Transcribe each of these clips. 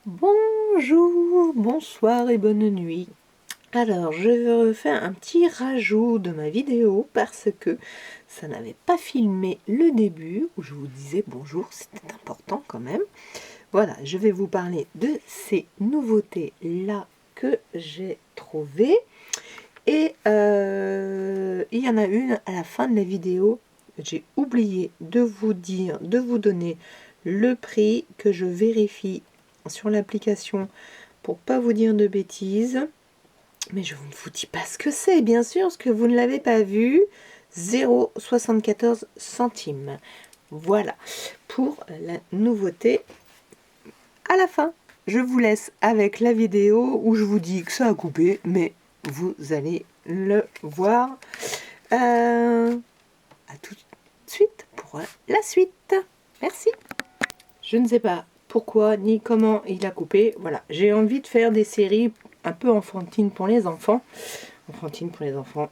Bonjour, bonsoir et bonne nuit. Alors, je fais un petit rajout de ma vidéo parce que ça n'avait pas filmé le début où je vous disais bonjour, c'était important quand même. Voilà, je vais vous parler de ces nouveautés-là que j'ai trouvées. Et il y en a une à la fin de la vidéo. J'ai oublié de vous dire, de vous donner le prix que je vérifie sur l'application pour pas vous dire de bêtises. Mais je ne vous dis pas ce que c'est, bien sûr, parce que vous ne l'avez pas vu. 0,74 centimes. Voilà, pour la nouveauté à la fin. Je vous laisse avec la vidéo où je vous dis que ça a coupé, mais vous allez le voir. À tout de suite pour la suite. Merci. Je ne sais pas pourquoi ni comment il a coupé. Voilà, j'ai envie de faire des séries un peu enfantines pour les enfants. Enfantines pour les enfants.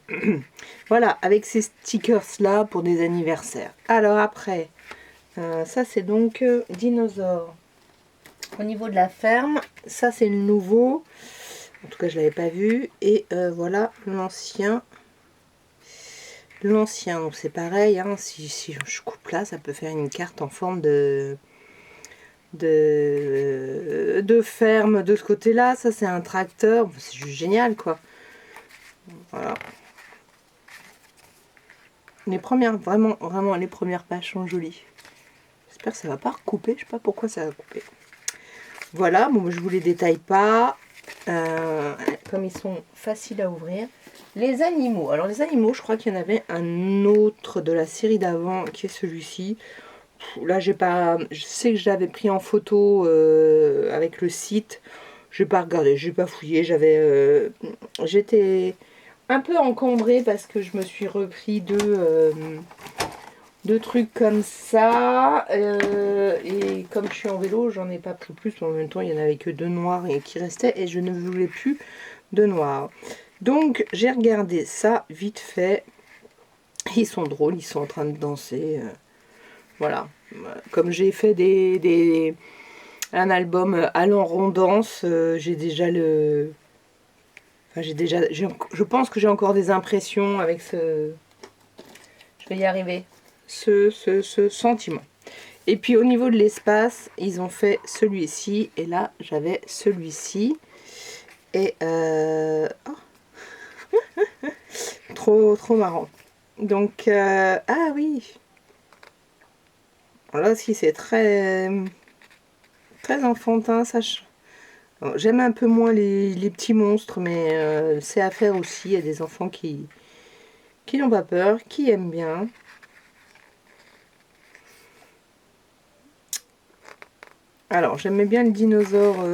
Voilà, avec ces stickers là pour des anniversaires. Alors après, ça c'est donc dinosaure. Au niveau de la ferme, ça c'est le nouveau. En tout cas, je l'avais pas vu. Et voilà l'ancien. L'ancien, donc c'est pareil. Hein, si je coupe là, ça peut faire une carte en forme de ferme de ce côté-là. Ça c'est un tracteur. C'est juste génial, quoi. Voilà. Les premières, vraiment, les premières pages sont jolies. J'espère que ça va pas recouper. Je sais pas pourquoi ça va couper. Voilà, bon, je vous les détaille pas. Comme ils sont faciles à ouvrir. Les animaux. Alors les animaux, je crois qu'il y en avait un autre de la série d'avant qui est celui-ci. Là, j'ai pas. Je sais que je l'avais pris en photo avec le site. Je n'ai pas regardé, j'ai pas fouillé. J'étais un peu encombrée parce que je me suis repris deux trucs comme ça. Et comme je suis en vélo, j'en ai pas pris plus. En même temps, il y en avait que deux noirs et qui restaient et je ne voulais plus de noirs. Donc, j'ai regardé ça vite fait. Ils sont drôles, ils sont en train de danser. Voilà. Comme j'ai fait un album Allant Rondance, j'ai déjà le... Enfin, je pense que j'ai encore des impressions avec ce... Je vais y arriver. Ce sentiment. Et puis au niveau de l'espace, ils ont fait celui-ci. Et là, j'avais celui-ci. Et... Oh. Trop marrant. Donc, ah oui. Là aussi, c'est très enfantin. J'aime un peu moins les petits monstres, mais c'est à faire aussi. Il y a des enfants qui n'ont pas peur, qui aiment bien. Alors, j'aimais bien le dinosaure.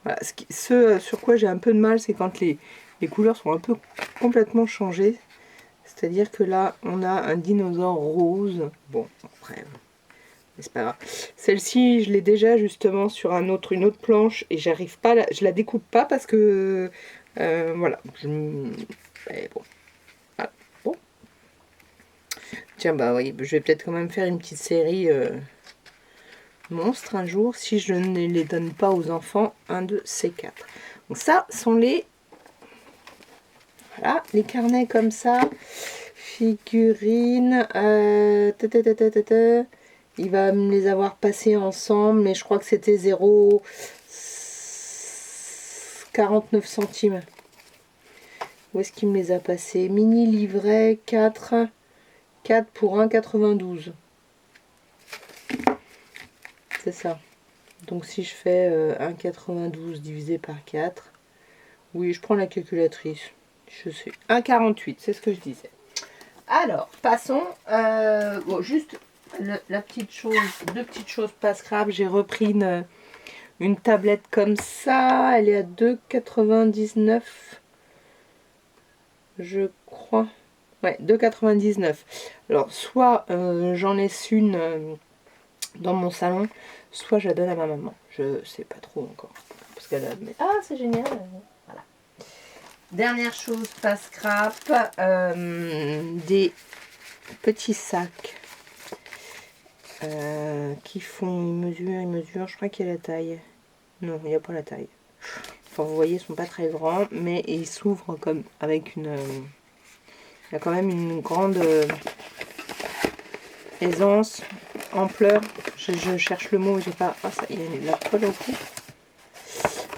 Voilà. Ce sur quoi j'ai un peu de mal, c'est quand les couleurs sont un peu complètement changées. C'est-à-dire que là, on a un dinosaure rose. Bon, après, c'est pas grave. Celle-ci, je l'ai déjà justement sur une autre planche et j'arrive pas, je la découpe pas parce que voilà. Bon. Ah, bon. Tiens, bah oui, je vais peut-être quand même faire une petite série monstres un jour si je ne les donne pas aux enfants, un de ces quatre. Donc ça sont voilà, les carnets comme ça, figurines. Il va me les avoir passés ensemble, mais je crois que c'était 0,49 centimes. Où est-ce qu'il me les a passés? Mini livret 4 pour 1,92. C'est ça. Donc si je fais 1,92 divisé par 4, oui, je prends la calculatrice. Je sais. 1,48, c'est ce que je disais. Alors, passons. Bon, juste la petite chose, deux petites choses pas scrap. J'ai repris une tablette comme ça. Elle est à 2,99. Je crois. Ouais, 2,99. Alors, soit j'en laisse une dans mon salon, soit je la donne à ma maman. Je sais pas trop encore. Parce qu'elle a... Ah, c'est génial. Voilà. Dernière chose, pas scrap. Des petits sacs qui font, ils mesurent, je crois qu'il y a la taille. Non, il n'y a pas la taille. Enfin, vous voyez, ils sont pas très grands, mais ils s'ouvrent comme avec une... il y a quand même une grande aisance, ampleur. Je cherche le mot, j'ai pas... Ah, ça, il y a de la colle au cou.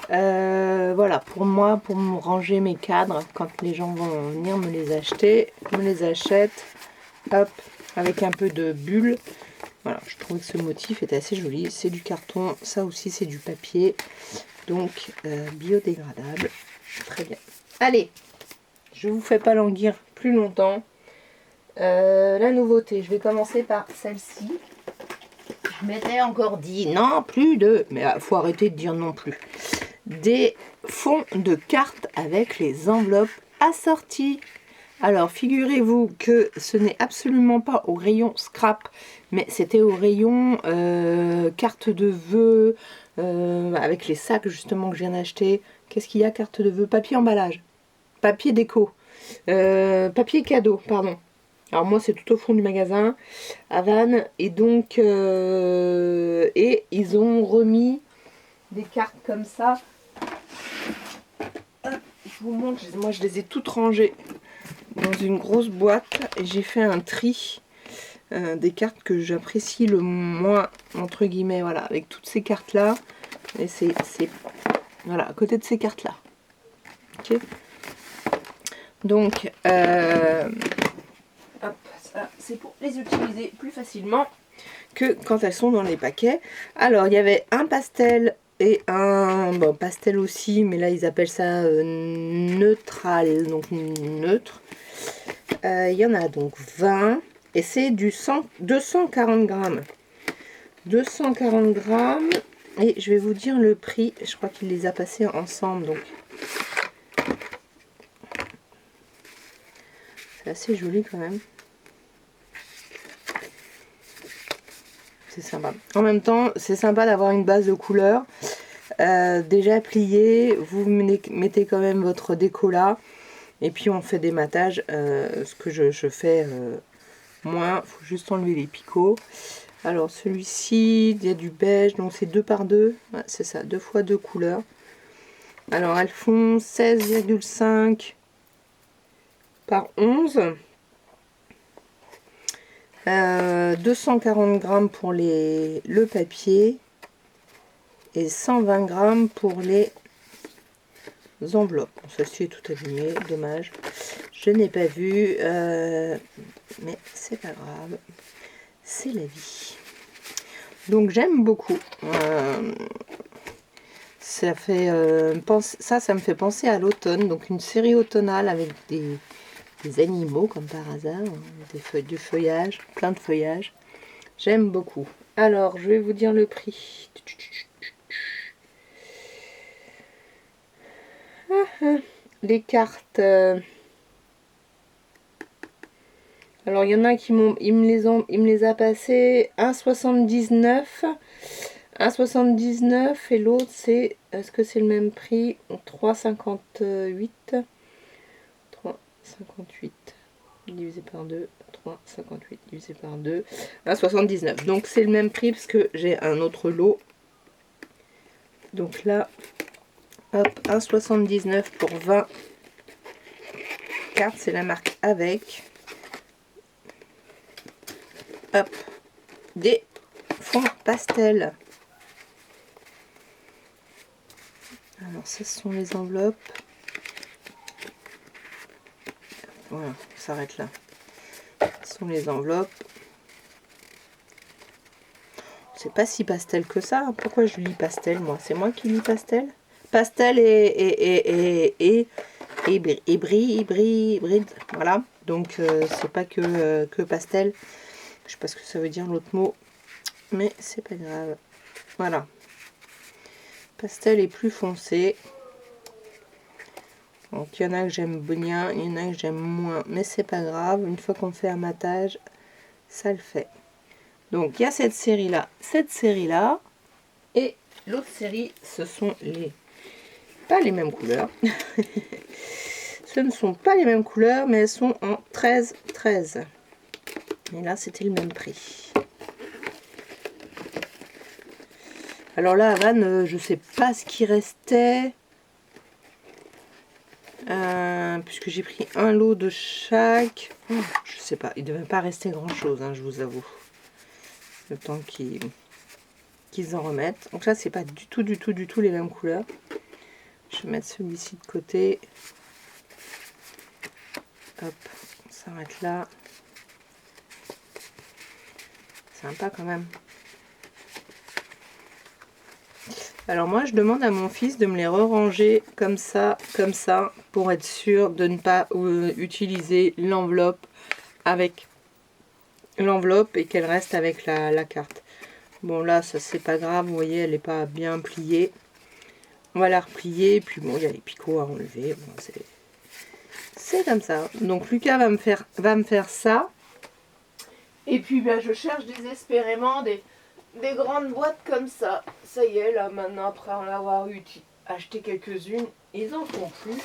Voilà, pour moi, pour me ranger mes cadres, quand les gens vont venir me les acheter, je me les achète, hop, avec un peu de bulle. Voilà, je trouve que ce motif est assez joli. C'est du carton, ça aussi c'est du papier, donc biodégradable. Très bien. Allez, je vous fais pas languir plus longtemps. La nouveauté, je vais commencer par celle-ci. Je m'étais encore dit non, plus de... Mais faut arrêter de dire non plus. Des fonds de cartes avec les enveloppes assorties. Alors, figurez-vous que ce n'est absolument pas au rayon scrap, mais c'était au rayon carte de vœux, avec les sacs justement que je viens d'acheter. Qu'est-ce qu'il y a? Carte de vœux, papier emballage, papier déco, papier cadeau, pardon. Alors moi c'est tout au fond du magasin à Vannes, et donc et ils ont remis des cartes comme ça. Hop, je vous montre, moi je les ai toutes rangées dans une grosse boîte et j'ai fait un tri des cartes que j'apprécie le moins, entre guillemets, voilà, avec toutes ces cartes là, et c'est voilà, à côté de ces cartes là, ok. Donc hop, ça c'est pour les utiliser plus facilement que quand elles sont dans les paquets. Alors il y avait un pastel et un bon pastel aussi, mais là ils appellent ça neutral, donc neutre. Il y en a donc 20 et c'est du 240 grammes. 240 grammes, et je vais vous dire le prix. Je crois qu'il les a passés ensemble, donc c'est assez joli quand même. C'est sympa. En même temps, c'est sympa d'avoir une base de couleurs déjà pliée. Vous mettez quand même votre déco là. Et puis on fait des matages, ce que je fais moins. Il faut juste enlever les picots. Alors celui-ci, il y a du beige, donc c'est 2 par 2. Ouais, c'est ça, 2 fois 2 couleurs. Alors elles font 16,5 par 11. 240 grammes pour le papier et 120 grammes pour les enveloppes. Bon, celle-ci est tout abîmée, dommage. Je n'ai pas vu, mais c'est pas grave, c'est la vie. Donc j'aime beaucoup. Ça fait ça me fait penser à l'automne, donc une série automnale avec des animaux comme par hasard, du feuillage, plein de feuillage. J'aime beaucoup. Alors je vais vous dire le prix. Les cartes. Alors il y en a qui il me les a passées 1,79. 1,79 et l'autre c'est, est-ce que c'est le même prix? 3,58. 3,58 divisé par 2. 3,58 divisé par 2. 1,79. Donc c'est le même prix parce que j'ai un autre lot. Donc là, hop, 1,79 pour 20 cartes. C'est la marque Avec. Hop, des fonds pastels. Alors ça, ce sont les enveloppes. Voilà, on s'arrête là. Ce sont les enveloppes. C'est pas si pastel que ça. Pourquoi je lis pastel, moi? C'est moi qui lis pastel? Pastel et hybride. Voilà. Donc c'est pas que pastel. Je sais pas ce que ça veut dire l'autre mot. Mais c'est pas grave. Voilà. Pastel est plus foncé. Donc il y en a que j'aime bien, il y en a que j'aime moins, mais c'est pas grave, une fois qu'on fait un matage, ça le fait. Donc il y a cette série là, et l'autre série, ce sont pas les mêmes couleurs. Ce ne sont pas les mêmes couleurs, mais elles sont en 13. Et là c'était le même prix. Alors là, Havane, je sais pas ce qui restait. Puisque j'ai pris un lot de chaque. Je sais pas, il devait pas rester grand chose, hein, je vous avoue. Le temps qu'ils en remettent. Donc là, c'est pas du tout les mêmes couleurs. Je vais mettre celui-ci de côté. Hop, on s'arrête là. Sympa quand même. Alors moi, je demande à mon fils de me les ranger comme ça, pour être sûr de ne pas utiliser l'enveloppe avec l'enveloppe et qu'elle reste avec la carte. Bon là, ça c'est pas grave, vous voyez, elle n'est pas bien pliée. On va la replier, puis bon, il y a les picots à enlever. Bon, c'est comme ça. Donc Lucas va me faire ça. Et puis ben, je cherche désespérément des grandes boîtes comme ça. Ça y est, là maintenant, après en avoir acheté quelques-unes, ils en font plus.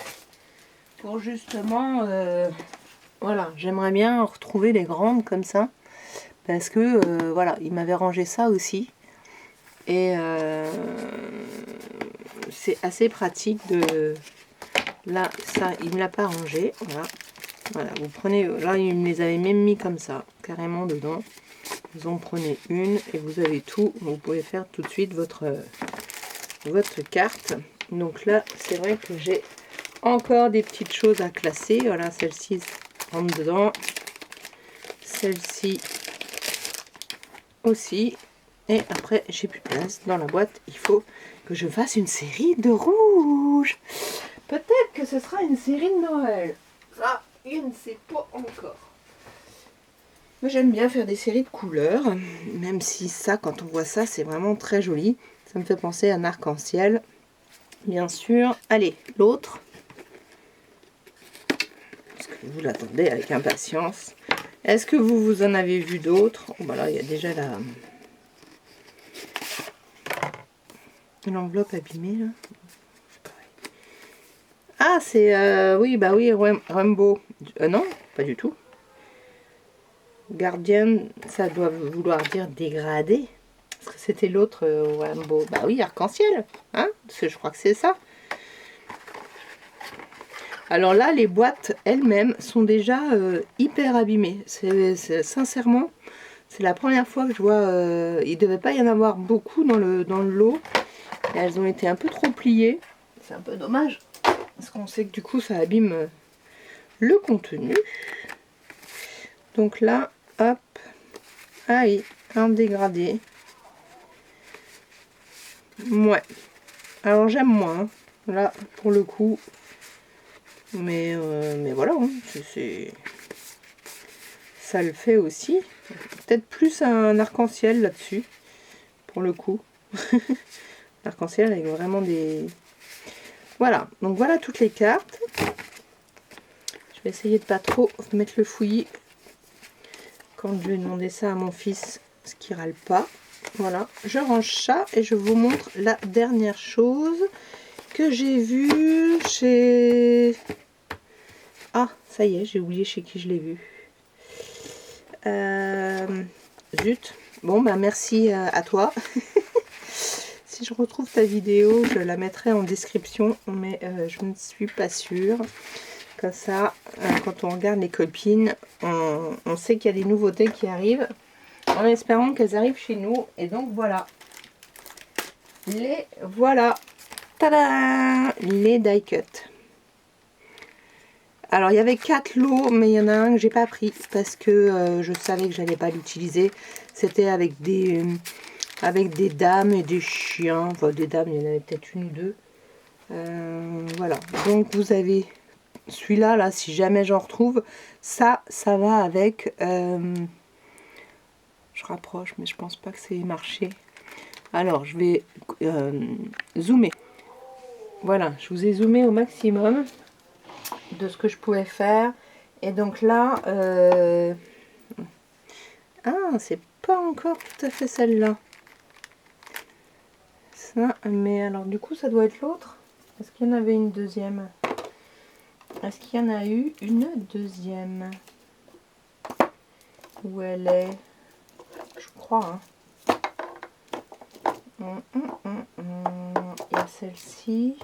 Pour justement, voilà, j'aimerais bien retrouver des grandes comme ça. Parce que, voilà, il m'avait rangé ça aussi. Et c'est assez pratique de... Là, ça, il ne me l'a pas rangé. Voilà. Voilà, vous prenez... Là, il me les avait même mis comme ça, carrément dedans. Vous en prenez une et vous avez tout. Vous pouvez faire tout de suite votre carte. Donc là, c'est vrai que j'ai encore des petites choses à classer. Voilà, celle-ci rentre dedans. Celle-ci aussi. Et après, j'ai plus de place dans la boîte. Il faut que je fasse une série de rouge. Peut-être que ce sera une série de Noël. Ça, je ne sais pas encore. Moi, j'aime bien faire des séries de couleurs. Même si ça, quand on voit ça, c'est vraiment très joli. Ça me fait penser à un arc-en-ciel. Bien sûr. Allez, l'autre. Parce que vous l'attendez avec impatience. Est-ce que vous en avez vu d'autres? Oh, bah là, il y a déjà l'enveloppe abîmée, là. Ah, c'est... oui, bah oui, Rainbow. Non, pas du tout. Guardian, ça doit vouloir dire dégradé. Parce que c'était l'autre Rainbow. Bah oui, arc-en-ciel. Hein, parce que je crois que c'est ça. Alors là, les boîtes elles-mêmes sont déjà hyper abîmées. Sincèrement, c'est la première fois que je vois... il ne devait pas y en avoir beaucoup dans le lot. Et elles ont été un peu trop pliées. C'est un peu dommage. Parce qu'on sait que du coup, ça abîme le contenu. Donc là, hop. Ah oui, un dégradé. Ouais. Alors j'aime moins. Là, pour le coup... Mais voilà, hein, ça le fait aussi. Peut-être plus un arc-en-ciel là-dessus, pour le coup. L'arc-en-ciel avec vraiment des... Voilà, donc voilà toutes les cartes. Je vais essayer de pas trop mettre le fouillis quand je vais demander ça à mon fils, ce qui râle pas. Voilà, je range ça et je vous montre la dernière chose que j'ai vue chez... Ah, ça y est, j'ai oublié chez qui je l'ai vu. Zut. Bon, bah merci à toi. Si je retrouve ta vidéo, je la mettrai en description, mais je ne suis pas sûre. Comme ça, quand on regarde les copines, on sait qu'il y a des nouveautés qui arrivent, en espérant qu'elles arrivent chez nous. Et donc voilà. Les voilà. Tada! Les die cut. Alors il y avait 4 lots, mais il y en a un que j'ai pas pris parce que je savais que j'allais pas l'utiliser. C'était avec des dames et des chiens. Enfin des dames, il y en avait peut-être une ou deux. Voilà. Donc vous avez celui-là, là, si jamais j'en retrouve, ça va avec... je rapproche, mais je pense pas que c'est marché. Alors je vais zoomer. Voilà, je vous ai zoomé au maximum de ce que je pouvais faire. Et donc là, ah, c'est pas encore tout à fait celle-là. Ça, mais alors du coup, ça doit être l'autre. Est-ce qu'il y en avait une deuxième? Est-ce qu'il y en a eu une deuxième? Où elle est? Je crois, hein. Il y a celle-ci.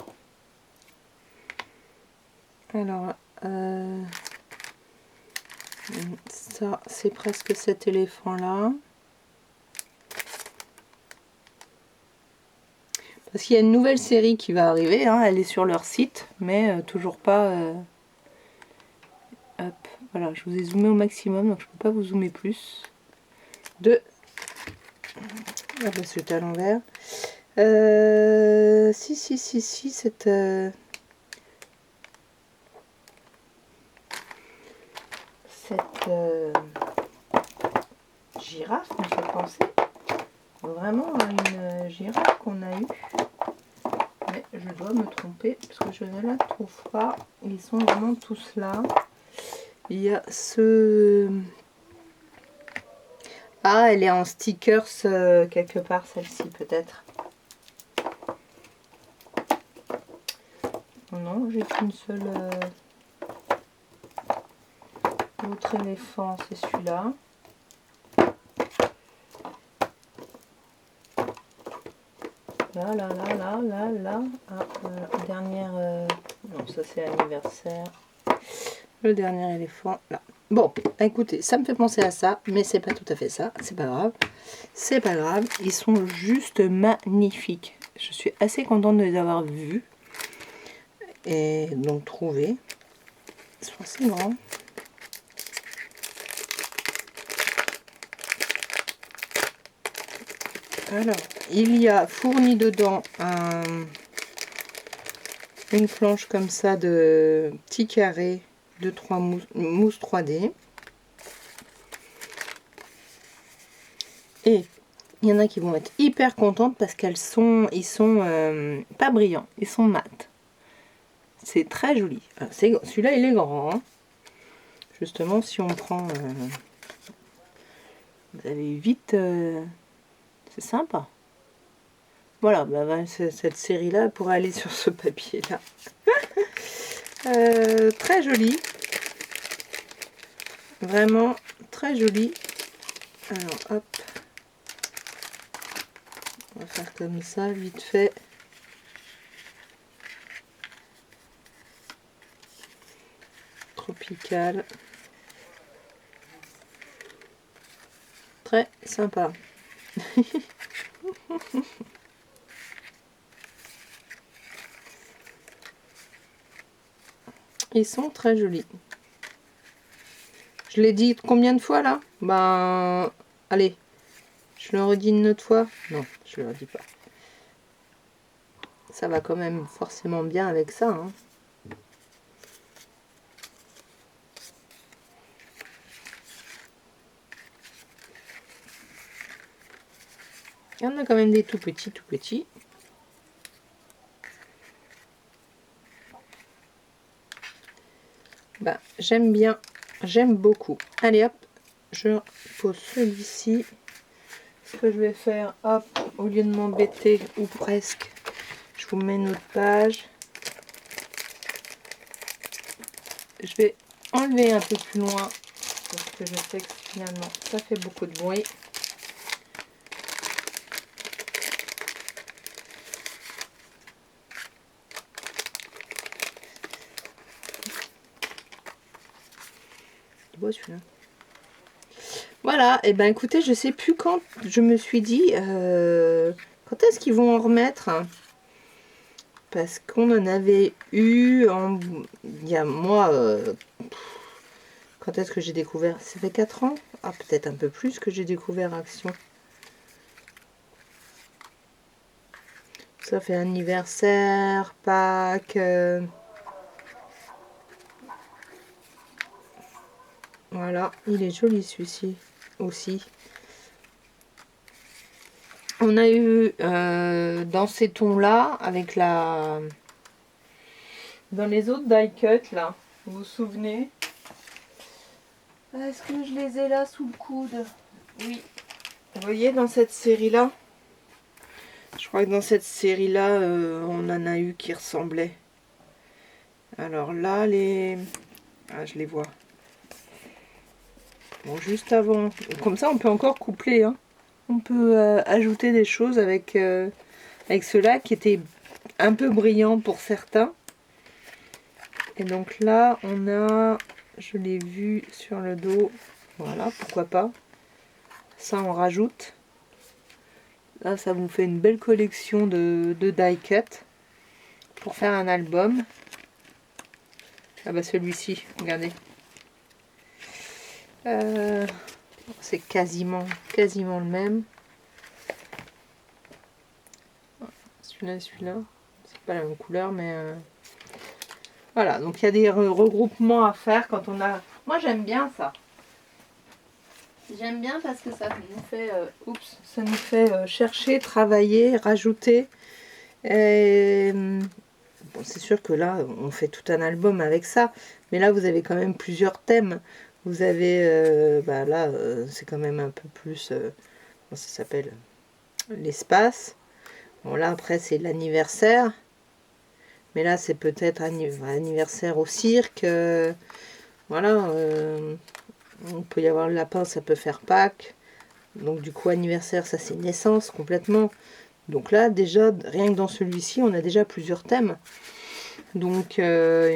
Alors, ça, c'est presque cet éléphant-là. Parce qu'il y a une nouvelle série qui va arriver, hein, elle est sur leur site, mais toujours pas... Hop, voilà, je vous ai zoomé au maximum, donc je peux pas vous zoomer plus. Ah bah c'est à l'envers. Si, cette... girafe me fait penser vraiment à une girafe qu'on a eue. Mais je dois me tromper parce que je ne la trouve pas. Ils sont vraiment tous là. Il y a ce... Ah, elle est en stickers quelque part, celle-ci peut-être. Non, j'ai qu'une seule... L'autre éléphant, c'est celui-là. Là. Ah, dernière... Non, ça c'est l'anniversaire. Le dernier éléphant, là. Bon, écoutez, ça me fait penser à ça, mais c'est pas tout à fait ça. C'est pas grave. C'est pas grave. Ils sont juste magnifiques. Je suis assez contente de les avoir vus. Et donc trouvés. Ils sont assez grands. Alors, il y a fourni dedans une planche comme ça de petits carrés de 3 mousse 3D. Et il y en a qui vont être hyper contentes parce ils sont pas brillants, ils sont mat. C'est très joli. Celui-là, il est grand. Hein. Justement, si on prend... vous avez vite... c'est sympa. Voilà, bah, cette série-là pourrait aller sur ce papier-là. Très joli. Vraiment très joli. Alors, hop. On va faire comme ça, vite fait. Tropical. Très sympa. Ils sont très jolis. Je l'ai dit combien de fois là? Ben, allez, je le redis une autre fois. Non, je le redis pas. Ça va quand même forcément bien avec ça. Hein. Il y en a quand même des tout petits. Ben, j'aime bien, j'aime beaucoup. Allez hop, je pose celui-ci. Ce que je vais faire, hop, au lieu de m'embêter, ou presque, je vous mets une autre page. Je vais enlever un peu plus loin, parce que je sais que finalement, ça fait beaucoup de bruit. Celui-là. Voilà, et ben écoutez, je sais plus quand je me suis dit quand est-ce qu'ils vont en remettre, parce qu'on en avait eu il y a moi quand est-ce que j'ai découvert, ça fait 4 ans, ah peut-être un peu plus que j'ai découvert Action. Ça fait anniversaire, Pâques, voilà, il est joli celui-ci aussi. On a eu dans ces tons-là, avec la... Dans les autres die cut, là, vous vous souvenez? Est-ce que je les ai là sous le coude? Oui. Vous voyez, dans cette série-là, je crois que dans cette série-là, on en a eu qui ressemblaient. Alors là, les... Ah, je les vois. Bon, juste avant. Comme ça, on peut encore coupler, hein. on peut ajouter des choses avec, avec ceux-là qui étaient un peu brillants pour certains. Et donc là, on a, je l'ai vu sur le dos, voilà, pourquoi pas. Ça, on rajoute. Là, ça vous fait une belle collection de die cut pour faire un album. Ah bah celui-ci, regardez. C'est quasiment le même. Celui-là et celui-là. C'est pas la même couleur, mais... Voilà, donc il y a des regroupements à faire quand on a... Moi, j'aime bien ça. J'aime bien parce que ça nous fait... ça nous fait chercher, travailler, rajouter. Et... Bon, c'est sûr que là, on fait tout un album avec ça. Mais là, vous avez quand même plusieurs thèmes. Vous avez... bah là, c'est quand même un peu plus... comment ça s'appelle? L'espace. Bon, là, après, c'est l'anniversaire. Mais là, c'est peut-être anniversaire au cirque. Voilà. On peut y avoir le lapin, ça peut faire Pâques. Donc, du coup, anniversaire, ça, c'est naissance complètement. Donc là, déjà, rien que dans celui-ci, on a déjà plusieurs thèmes. Donc, voilà.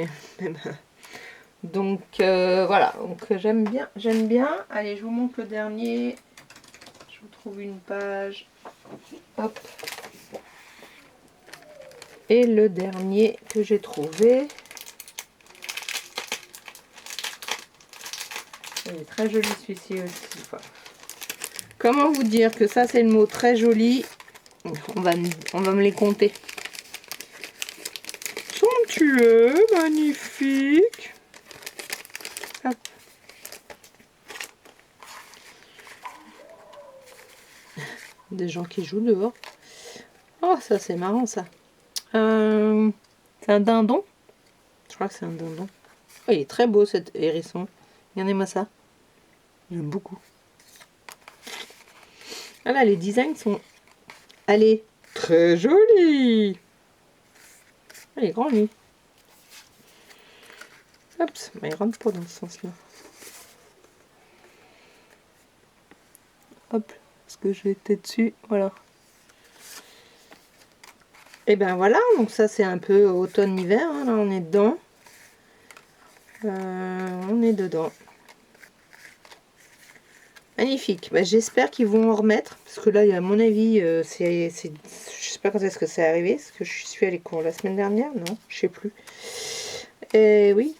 Donc, j'aime bien, j'aime bien. Allez, je vous montre le dernier. Je vous trouve une page. Hop. Et le dernier que j'ai trouvé. Il est très joli celui-ci aussi. Voilà. Comment vous dire que ça c'est le mot très joli? On va me les compter. Somptueux, magnifique. Hop. Des gens qui jouent dehors. Oh, ça c'est marrant ça. C'est un dindon. Je crois que c'est un dindon. Oh, il est très beau cet hérisson. Regardez-moi ça. J'aime beaucoup. Ah là, les designs sont... Allez, très jolis. Ah, il est grand lui. Hop, mais il rentre pas dans ce sens-là. Hop, parce que j'étais dessus, voilà. Et ben voilà, donc ça c'est un peu automne-hiver, hein, là on est dedans. On est dedans. Magnifique. Ben, j'espère qu'ils vont en remettre, parce que là, à mon avis, je sais pas quand est-ce que c'est arrivé, parce que je suis allée cours la semaine dernière, non, je sais plus. Et oui,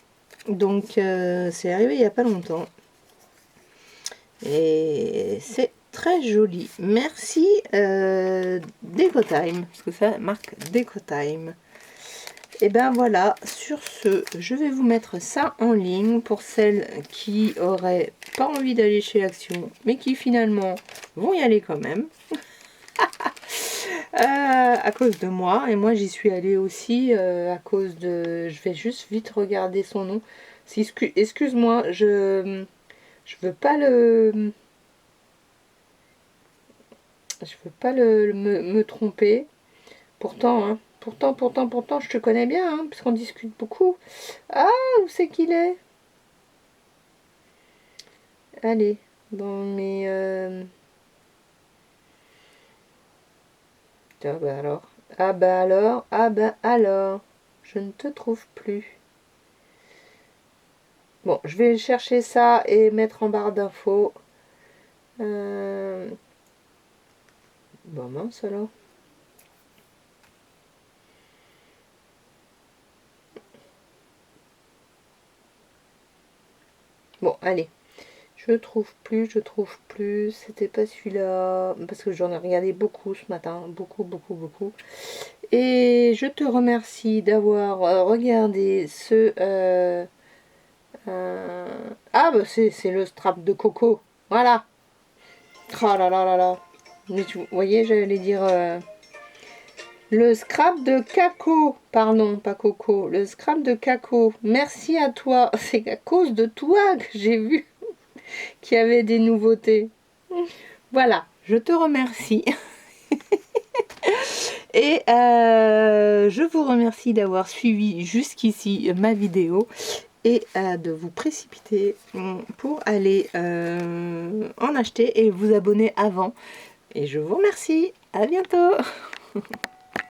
donc c'est arrivé il n'y a pas longtemps. Et c'est très joli. Merci Decotime, parce que ça marque Decotime. Et ben voilà, sur ce, je vais vous mettre ça en ligne pour celles qui auraient pas envie d'aller chez l'Action, mais qui finalement vont y aller quand même. À cause de moi, et moi j'y suis allée aussi à cause de... Je vais juste vite regarder son nom. Excuse-moi, je veux pas le... Je veux pas me tromper. Pourtant, hein, pourtant, je te connais bien, hein, puisqu'on discute beaucoup. Ah, où c'est qu'il est? Allez, dans mes... Ah bah alors, ah bah alors, ah bah alors, je ne te trouve plus. Bon, je vais chercher ça et mettre en barre d'infos. Bon mince alors. Bon, allez. Je trouve plus. C'était pas celui-là. Parce que j'en ai regardé beaucoup ce matin. Beaucoup. Et je te remercie d'avoir regardé ce... Ah, bah c'est le strap de Coco. Voilà. Oh là là là là. Mais vous voyez, j'allais dire... le scrap de Caco. Pardon, pas Coco. Le scrap de Caco. Merci à toi. C'est à cause de toi que j'ai vu qu'il y avait des nouveautés. Voilà, je te remercie. Et je vous remercie d'avoir suivi jusqu'ici ma vidéo et de vous précipiter pour aller en acheter et vous abonner avant. Et je vous remercie. À bientôt.